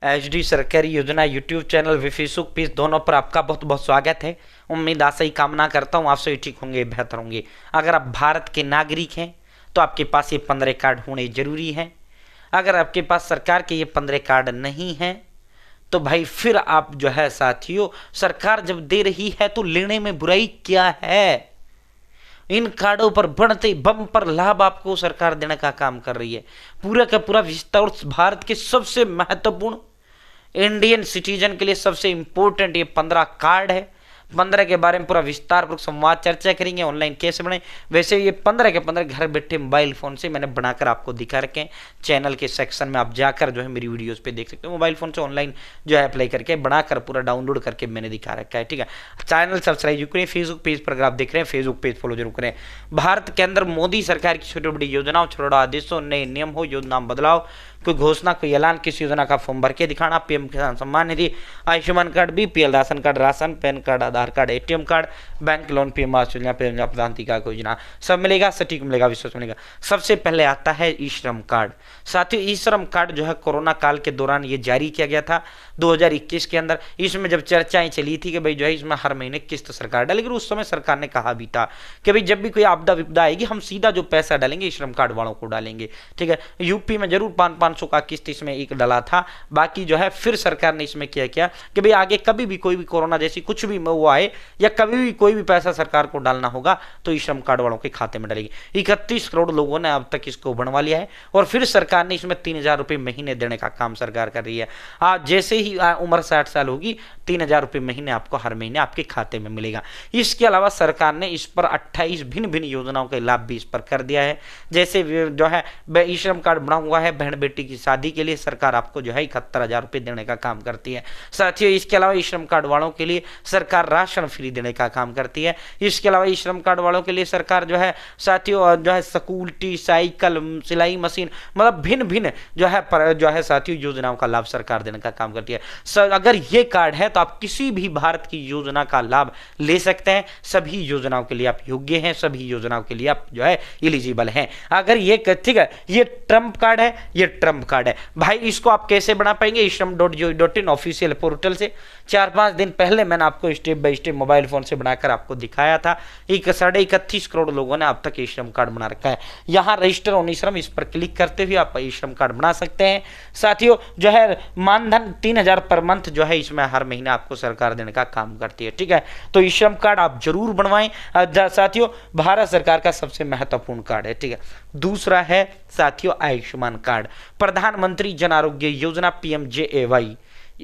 HD सरकारी योजना YouTube channel व फेसबुक पेज दोनों पर आपका बहुत बहुत स्वागत है। उम्मीद आशा ही कामना करता हूँ आप सभी ठीक होंगे, बेहतर होंगे। अगर आप भारत के नागरिक हैं तो आपके पास ये 15 कार्ड होने जरूरी हैं। अगर आपके पास सरकार के ये 15 कार्ड नहीं हैं तो भाई फिर आप जो है साथियों, सरकार जब दे रही है तो लेने में बुराई क्या है। इन कार्डों पर बढ़ते बम्पर लाभ आपको सरकार देने का काम कर रही है। पूरा का पूरा विस्तार भारत के सबसे महत्वपूर्ण इंडियन सिटीजन के लिए सबसे इंपॉर्टेंट ये 15 कार्ड है। 15 के बारे में पूरा विस्तार पूर्वक संवाद चर्चा करेंगे। ऑनलाइन कैसे बने, वैसे ये 15 के 15 घर बैठे मोबाइल फोन से मैंने बनाकर आपको दिखा रखे हैं। चैनल के सेक्शन में आप जाकर जो है मेरी वीडियोस पे देख सकते हो। मोबाइल फोन से ऑनलाइन जो है अप्लाई करके बनाकर पूरा डाउनलोड करके मैंने दिखा रखा है। ठीक है, चैनल सब्सक्राइब करें। फेसबुक पेज पर अगर आप देख रहे हैं फेसबुक पेज फॉलो जरूर करें। भारत के अंदर मोदी सरकार की छोटी बड़ी योजनाओं, छोटा आदेशों, नए नियम हो, योजना बदलाव, कोई घोषणा, कोई ऐलान, किसी योजना का फॉर्म भर के दिखाना, PM Kisan Samman Nidhi, Ayushman card, BPL, ration card, ration, PAN card, Aadhaar card, ATM card, bank loan, PM Awas Yojana, PM प्रधान टीका योजना, सब मिलेगा, सटीक मिलेगा, विश्वास मिलेगा। सबसे पहले आता है ई श्रम कार्ड। साथियों, ई श्रम कार्ड जो है कोरोना काल के दौरान ये जारी किया गया था 2021 के अंदर। इसमें जब चर्चाएं चली थी कि भाई जो है इसमें हर महीने किस्त सरकार डालेगी, उस समय सरकार ने कहा भी था कि भाई जब भी कोई आपदा विपदा आएगी हम सीधा जो पैसा डालेंगे ई श्रम कार्ड वालों को डालेंगे। ठीक है, यूपी में जरूर 500 का किस्त इसमें एक डला था। बाकी जो है फिर सरकार ने इसमें क्या किया कि भाई आगे कभी भी कोई भी कोरोना जैसी कुछ भी वो आए या कभी भी कोई भी पैसा सरकार को डालना होगा तो ई श्रम कार्ड वालों के खाते में डालेगी। 31 करोड़ लोगों ने अब तक इसको बनवा लिया है और फिर सरकार ने इसमें 3000 रुपये महीने देने का काम सरकार कर रही है। जैसे ही उम्र 60 साल होगी 3000 रुपये महीने आपको हर महीने आपके खाते में मिलेगा। इसके अलावा सरकार ने इस पर 28 भिन्न भिन्न योजनाओं के लाभ भी इस पर कर दिया है। जैसे जो है ई श्रम कार्ड बना हुआ है, बहन बेटी की शादी के लिए सरकार आपको जो है 71,000 रुपये देने का काम करती है। साथियों, इसके अलावा ई श्रम कार्ड वालों के लिए सरकार राशन फ्री देने का काम करती है। इसके अलावा ई श्रम कार्ड वालों के लिए सरकार जो है साथियों जो है स्कूटी, साइकिल, सिलाई मशीन, मतलब भिन्न भिन्न जो है साथियों योजनाओं का लाभ सरकार देने का काम करती है। अगर ये कार्ड है तो आप किसी भी भारत की योजना का लाभ ले सकते हैं। सभी योजनाओं के लिए आप योग्य हैं, सभी योजनाओं के लिए आप जो है एलिजिबल हैं। अगर ये ठीक है, ये ट्रम्प कार्ड है, ये ट्रम्प कार्ड है भाई। इसको आप कैसे बना पाएंगे? ishram.gov.in ऑफिशियल पोर्टल से 4-5 दिन पहले मैंने आपको step by step mobile phone से बनाकर आपको दिखाया था। 31.5 करोड़ लोगों ने अब तक ई श्रम कार्ड बना रखा है। यहाँ रजिस्टर ऑन ई श्रम, इस पर क्लिक करते हुए आप ई श्रम कार्ड बना सकते हैं। साथियों जो है मानधन 3000 पर मंथ जो है इसमें हर महीने आपको सरकार देने का काम करती है। ठीक है, तो ई श्रम कार्ड आप जरूर बनवाएं। साथियों भारत सरकार का सबसे महत्वपूर्ण कार्ड है। ठीक है, दूसरा है साथियों आयुष्मान कार्ड। प्रधानमंत्री जन आरोग्य योजना PMJAY,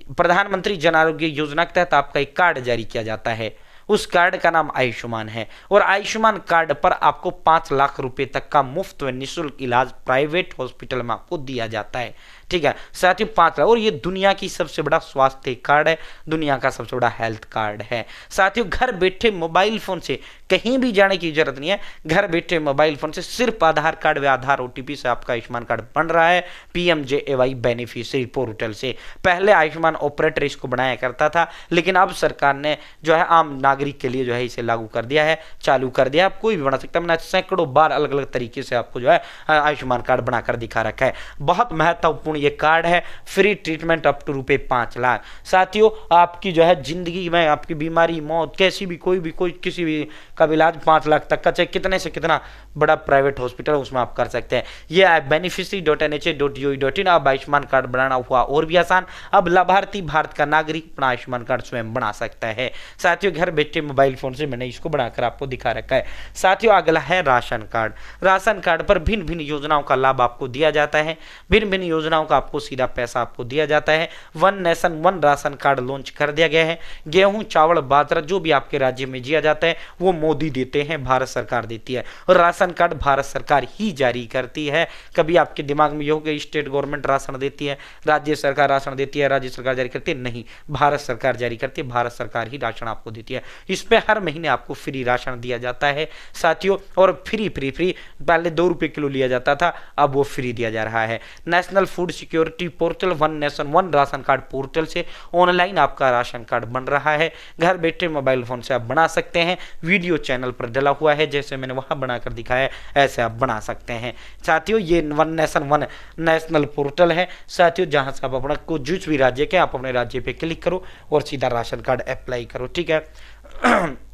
प्रधानमंत्री जन आरोग्य योजना के तहत आपका एक कार्ड जारी किया जाता है। उस कार्ड का नाम आयुष्मान है और आयुष्मान कार्ड पर आपको 5 लाख रुपए तक का मुफ्त व निःशुल्क इलाज प्राइवेट हॉस्पिटल में आपको दिया जाता है। ठीक है, साथियों 5 लाख, और ये दुनिया की सबसे बड़ा स्वास्थ्य कार्ड है, दुनिया का सबसे बड़ा हेल्थ कार्ड है। साथियों घर बैठे मोबाइल फोन से कहीं भी जाने की जरूरत नहीं है। घर बैठे मोबाइल फोन से सिर्फ आधार कार्ड व आधार OTP से आपका आयुष्मान कार्ड बन रहा है PMJAY बेनिफिशियरी पोर्टल से। पहले आयुष्मान ऑपरेटर इसको बनाया करता था, लेकिन अब सरकार ने जो है आम नागरिक के लिए जो है इसे लागू कर दिया है, चालू कर दिया। आप कोई भी बना सकता है। मैंने सैकड़ों बार अलग अलग तरीके से आपको जो है आयुष्मान कार्ड बनाकर दिखा रखा है। बहुत महत्वपूर्ण ये कार्ड है। Free treatment up to ₹5 lakh. साथियों आपकी जो है जिंदगी में आपकी बीमारी, मौत, कैसी भी कोई किसी भी का इलाज 5 लाख तक का, चाहे कितने से कितना बड़ा प्राइवेट हॉस्पिटल उसमें आप कर सकते हैं। ये beneficiary.nha.gov.in। अब आयुष्मान कार्ड बनाना हुआ और भी आसान। अब लाभार्थी भारत का नागरिक अपना आयुष्मान कार्ड स्वयं बना सकता है। साथियों घर बैठे मोबाइल फोन से मैंने इसको बनाकर आपको दिखा रखा है। साथियों अगला है राशन कार्ड। राशन कार्ड पर भिन्न भिन्न योजनाओं का लाभ आपको दिया जाता है। भिन्न भिन्न योजनाओं का आपको सीधा पैसा आपको दिया जाता है। 1 नेशन 1 राशन कार्ड लॉन्च कर दिया गया है। गेहूं, चावल, बाजरा जो भी आपके राज्य में दिया जाता है वो मोदी देते हैं, भारत सरकार देती है। और राशन कार्ड भारत सरकार ही जारी करती है। कभी आपके दिमाग में ये हो कि स्टेट गवर्नमेंट राशन देती है, राज्य सरकार राशन देती है, राज्य सरकार जारी करती है, नहीं, भारत सरकार जारी करती है। भारत सरकार ही राशन आपको देती है। इस पे हर महीने आपको फ्री राशन दिया जाता है साथियों। और फ्री पहले ₹2 किलो लिया जाता था, अब वो फ्री दिया जा रहा है। National food security portal, one nation one ration card portal से ऑनलाइन आपका राशन कार्ड बन रहा है। घर बैठे मोबाइल फोन से आप बना सकते हैं। वीडियो चैनल पर डला हुआ है, जैसे मैंने वहां बनाकर दिखाया ऐसे आप बना सकते हैं। साथियों ये one nation one national portal है साथियों, जहां से आप अपना को जिस भी राज्य के आप अपने राज्य पे क्लिक करो और सीधा राशन कार्ड अप्लाई करो। ठीक है।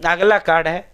अगला कार्ड है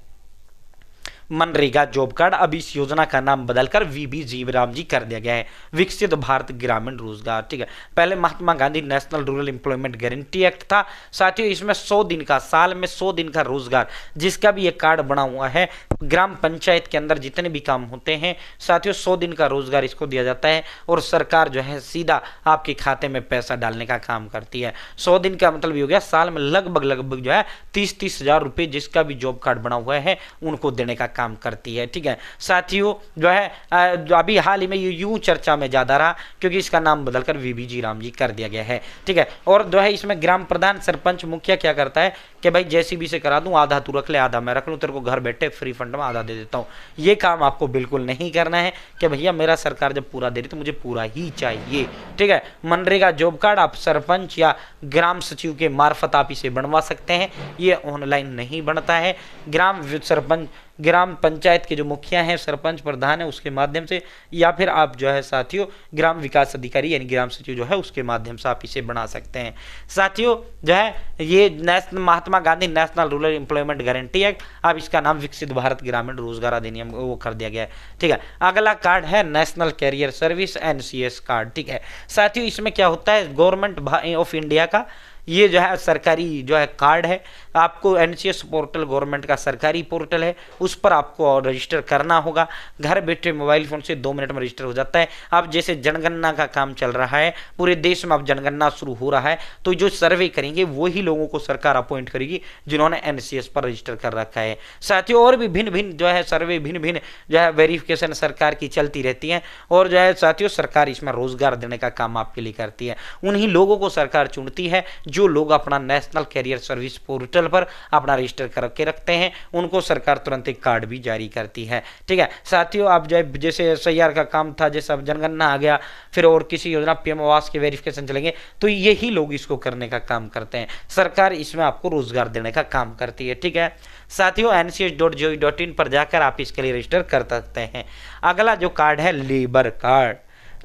मनरेगा जॉब कार्ड। अब इस योजना का नाम बदलकर वीबी जीवराम जी कर दिया गया है, विकसित भारत ग्रामीण रोजगार। ठीक है। पहले Mahatma Gandhi National Rural Employment Guarantee Act था साथियों। इसमें 100 दिन का, साल में 100 दिन का रोजगार, जिसका भी ये कार्ड बना हुआ है, ग्राम पंचायत के अंदर जितने भी काम होते हैं साथियों 100 दिन का रोजगार इसको दिया जाता है और सरकार जो है सीधा आपके खाते में पैसा डालने का काम करती है। 100 दिन का मतलब ये हो गया साल में लगभग जो है 30 हजार रुपए जिसका भी जॉब कार्ड बना हुआ है उनको देने का काम करती है। ठीक है। साथियों जो है जो अभी हाल ही में ये यूं चर्चा में ज्यादा रहा क्योंकि इसका नाम बदलकर वीबी जी राम जी कर दिया गया है। ठीक है। और जो है इसमें ग्राम प्रधान, सरपंच, मुखिया क्या करता है कि भाई जेसीबी से करा दूं, आधा तू रख ले आधा मैं रख लूं, तेरे को घर बैठे फ्री फंड में आधा दे देता हूं। ये काम आपको बिल्कुल नहीं करना है कि भैया मेरा सरकार जब पूरा दे रही तो मुझे पूरा ही चाहिए। ठीक है। मनरेगा जॉब कार्ड आप सरपंच या ग्राम सचिव के मार्फत आप इसे बनवा सकते हैं, ये ऑनलाइन नहीं बनता है। ग्राम पंचायत के जो मुखिया हैं, सरपंच, प्रधान है, उसके माध्यम से, या फिर आप जो है साथियों ग्राम विकास अधिकारी यानी ग्राम सचिव जो है उसके माध्यम से आप इसे बना सकते हैं। साथियों जो है ये National Mahatma Gandhi National Rural Employment Guarantee Act, अब इसका नाम विकसित भारत ग्रामीण रोजगार अधिनियम वो कर दिया गया है। ठीक है। अगला कार्ड है national career service NCS card. ठीक है। साथियों इसमें क्या होता है, गवर्नमेंट ऑफ इंडिया का ये जो है सरकारी जो है कार्ड है। आपको NCS पोर्टल गवर्नमेंट का सरकारी पोर्टल है, उस पर आपको रजिस्टर करना होगा। घर बैठे मोबाइल फोन से 2 मिनट में रजिस्टर हो जाता है। अब जैसे जनगणना का काम चल रहा है, पूरे देश में अब जनगणना शुरू हो रहा है, तो जो सर्वे करेंगे वही लोगों को सरकार अपॉइंट करेगी जिन्होंने NCS पर रजिस्टर कर रखा है। साथियों और भी भिन्न भिन्न जो है सर्वे, भिन्न भिन्न जो है वेरिफिकेशन सरकार की चलती रहती है और जो है साथियों सरकार इसमें रोजगार देने का काम आपके लिए करती है। उन्हीं लोगों को सरकार चुनती है जो लोग अपना नेशनल कैरियर सर्विस पोर्टल पर अपना रजिस्टर करके रखते हैं, उनको सरकार तुरंत एक कार्ड भी जारी करती है। ठीक है। साथियों आप जैसे SIR का काम था, जैसे अब जनगणना आ गया, फिर और किसी योजना PM आवास के वेरिफिकेशन चलेंगे, तो यही लोग इसको करने का काम करते हैं। सरकार इसमें आपको रोजगार देने का काम करती है। ठीक है। साथियों NCS.gov.in पर जाकर आप इसके लिए रजिस्टर कर सकते हैं। अगला जो कार्ड है लेबर कार्ड,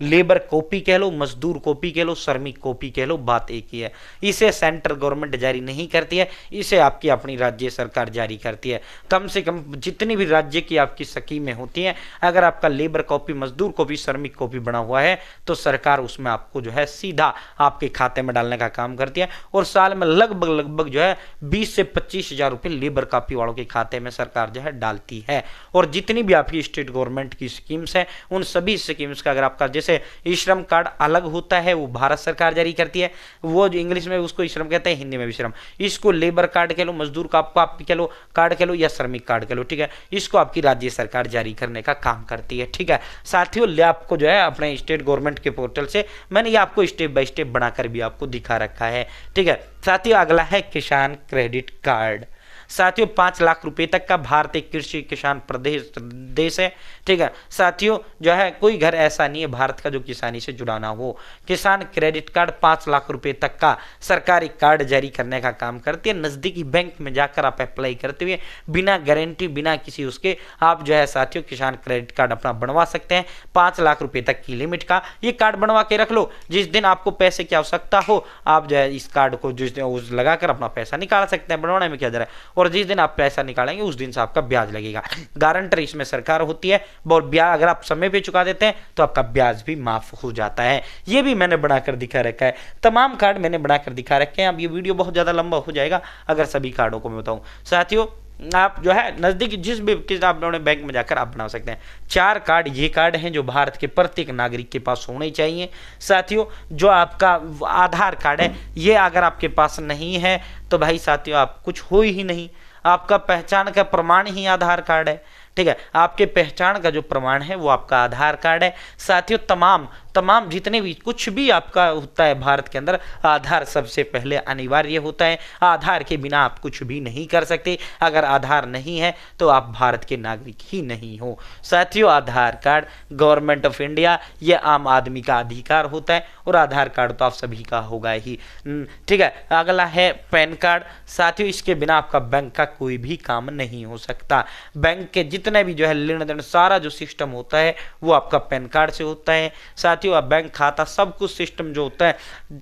लेबर कॉपी कह लो, मजदूर कॉपी कह लो, श्रमिक कॉपी कह लो, बात एक ही है। इसे सेंट्रल गवर्नमेंट जारी नहीं करती है, इसे आपकी अपनी राज्य सरकार जारी करती है। कम से कम जितनी भी राज्य की आपकी स्कीमें होती हैं, अगर आपका लेबर कॉपी, मजदूर कॉपी, श्रमिक कॉपी बना हुआ है तो सरकार उसमें आपको जो है सीधा आपके खाते में डालने का काम करती है और साल में लगभग जो है 20 से 25 हजार रुपये लेबर कॉपी वालों के खाते में सरकार जो है डालती है। और जितनी भी आपकी स्टेट गवर्नमेंट की स्कीम्स हैं उन सभी स्कीम्स का अगर आपका जैसे श्रम कार्ड अलग होता है वो भारत सरकार जारी करती है, वो जो इंग्लिश में उसको श्रम कहते हैं, हिंदी में भी श्रम, इसको लेबर कार्ड कह लो, मजदूर का आप कह लो, कार्ड कह लो या श्रमिक कार्ड कह लो। ठीक है। इसको आपकी राज्य सरकार जारी करने का काम करती है। ठीक है। साथियों आपको जो है अपने स्टेट गवर्नमेंट के पोर्टल से मैंने ये आपको स्टेप बाय स्टेप बनाकर भी आपको दिखा रखा है। ठीक है। साथियों अगला है किसान क्रेडिट कार्ड। साथियों 5 लाख रुपए तक का भारत एक कृषि किसान प्रदेश देश है। ठीक है। साथियों जो है कोई घर ऐसा नहीं है भारत का जो किसानी से जुड़ा ना हो। किसान क्रेडिट कार्ड 5 लाख रुपए तक का सरकारी कार्ड जारी करने का काम करती है। नजदीकी बैंक में जाकर आप अप्लाई करते हुए बिना गारंटी, बिना किसी उसके आप जो है साथियों किसान क्रेडिट कार्ड अपना बनवा सकते हैं। 5 लाख रुपए तक की लिमिट का ये कार्ड बनवा के रख लो, जिस दिन आपको पैसे की आवश्यकता हो आप जो है इस कार्ड को जिस दिन उस लगाकर अपना पैसा निकाल सकते हैं। बनवाने में क्या जा रहा है, और जिस दिन आप पैसा निकालेंगे उस दिन से आपका ब्याज लगेगा। गारंटर इसमें सरकार होती है और ब्याज अगर आप समय पे चुका देते हैं तो आपका ब्याज भी माफ हो जाता है। ये भी मैंने बनाकर दिखा रखा है, तमाम कार्ड मैंने बनाकर दिखा रखे हैं। अब ये वीडियो बहुत ज्यादा लंबा हो जाएगा अगर सभी कार्डों को मैं बताऊं। साथियों आप जो है नजदीक जिस भी आप अपने बैंक में जाकर आप बना सकते हैं। 4 कार्ड ये कार्ड हैं जो भारत के प्रत्येक नागरिक के पास होने चाहिए। साथियों जो आपका आधार कार्ड है ये अगर आपके पास नहीं है तो भाई साथियों आप कुछ हो ही नहीं, आपका पहचान का प्रमाण ही आधार कार्ड है। ठीक है। आपके पहचान का जो प्रमाण है वो आपका आधार कार्ड है। साथियों तमाम तमाम जितने भी कुछ भी आपका होता है भारत के अंदर, आधार सबसे पहले अनिवार्य होता है। आधार के बिना आप कुछ भी नहीं कर सकते। अगर आधार नहीं है तो आप भारत के नागरिक ही नहीं हो। साथियों, आधार कार्ड गवर्नमेंट ऑफ इंडिया, यह आम आदमी का अधिकार होता है और आधार कार्ड तो आप सभी का होगा ही। ठीक है, अगला है पैन कार्ड। साथियों, इसके बिना आपका बैंक का कोई भी काम नहीं हो सकता। बैंक के जितने भी जो है लेन देन, सारा जो सिस्टम होता है वो आपका पैन कार्ड से होता है। साथियों, आप बैंक खाता सब कुछ सिस्टम जो होता है,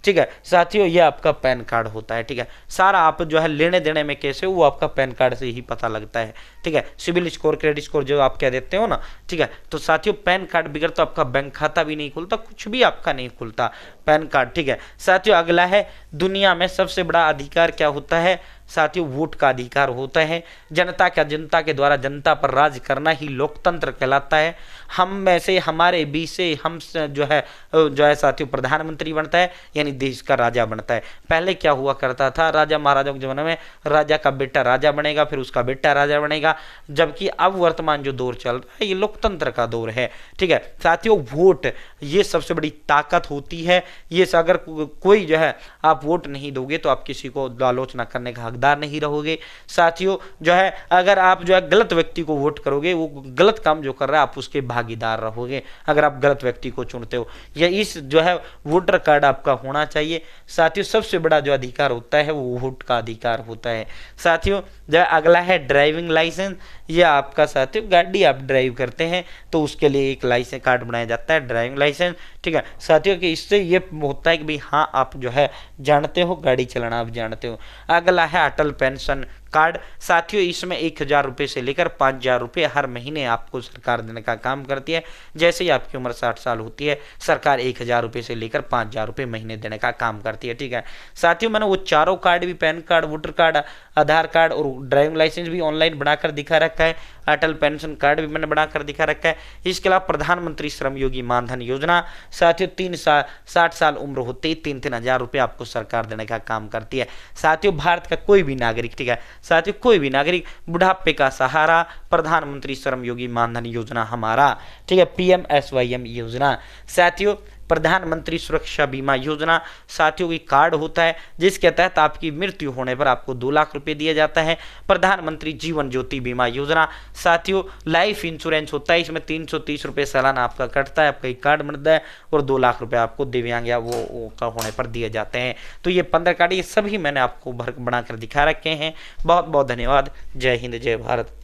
ठीक है साथियों, ये आपका पैन कार्ड होता है। ठीक है, सारा आप जो है लेने देने में कैसे वो आपका पैन कार्ड से ही पता लगता है। ठीक है, सिविल स्कोर, क्रेडिट स्कोर जो आप कह देते हो ना, ठीक है। तो साथियों, पैन कार्ड बगैर तो आपका बैंक खाता भी नहीं खुलता, कुछ भी आपका नहीं खुलता पैन कार्ड। ठीक है साथियों, अगला है दुनिया में सबसे बड़ा अधिकार क्या होता है? साथियों, वोट का अधिकार होता है। जनता के द्वारा जनता पर राज करना ही लोकतंत्र कहलाता है। हम में से, हमारे बीच से हम जो है साथियों प्रधानमंत्री बनता है, यानी देश का राजा बनता है। पहले क्या हुआ करता था, राजा महाराजाओं के जमाने में राजा का बेटा राजा बनेगा, फिर उसका बेटा राजा बनेगा, जबकि अब वर्तमान जो दौर चल रहा है ये लोकतंत्र का दौर है। ठीक है साथियों, वोट ये सबसे बड़ी ताकत होती है। ये अगर कोई जो है आप वोट नहीं दोगे तो आप किसी को आलोचना करने का हकदार नहीं रहोगे। साथियों, जो है अगर आप जो है गलत व्यक्ति को वोट करोगे, वो गलत काम जो कर रहा है आप उसके भागीदार रहोगे अगर आप गलत व्यक्ति को चुनते हो। या इस जो है वोटर कार्ड आपका होना चाहिए। साथियों, सबसे बड़ा जो अधिकार होता है वो वोट का अधिकार होता है। साथियों, जो अगला है ड्राइविंग लाइसेंस। ये आपका साथियों गाड़ी आप ड्राइव करते हैं तो उसके लिए एक लाइसेंस कार्ड बनाया जाता है, ड्राइविंग लाइसेंस। ठीक है साथियों, कि इससे ये होता है कि भाई हाँ आप जो है जानते हो गाड़ी चलाना, आप जानते हो। अगला है अटल पेंशन कार्ड। साथियों, इसमें 1,000 रुपये से लेकर 5,000 रुपये हर महीने आपको सरकार देने का काम करती है। जैसे ही आपकी उम्र 60 साल होती है, सरकार 1,000 रुपये से लेकर 5,000 रुपये महीने देने का काम करती है। ठीक है साथियों, मैंने वो चारों कार्ड भी, pan card, voter card, Aadhaar card और ड्राइविंग लाइसेंस भी ऑनलाइन बनाकर दिखा रखा है। अटल पेंशन कार्ड भी मैंने बनाकर दिखा रखा है। इसके अलावा प्रधानमंत्री श्रम योगी मानधन योजना, साथियों 60 साल उम्र होते ही 3-3 हज़ार रुपये आपको सरकार देने का काम करती है। साथियों, भारत का कोई भी नागरिक, ठीक है साथियों, कोई भी नागरिक बुढ़ापे का सहारा, प्रधानमंत्री श्रम योगी मानधन योजना हमारा, ठीक है, PMSYM योजना। साथियों, प्रधानमंत्री सुरक्षा बीमा योजना, साथियों की कार्ड होता है जिसके तहत आपकी मृत्यु होने पर आपको 2 लाख रुपए दिया जाता है। प्रधानमंत्री जीवन ज्योति बीमा योजना, साथियों लाइफ इंश्योरेंस होता है, इसमें 330 रुपये सालाना आपका कटता है, आपका एक कार्ड बनता है और 2 लाख रुपए आपको दिव्यांग या वो का होने पर दिए जाते हैं। तो ये 15 कार्ड, ये सभी मैंने आपको बनाकर दिखा रखे हैं। बहुत बहुत धन्यवाद। जय हिंद, जय भारत।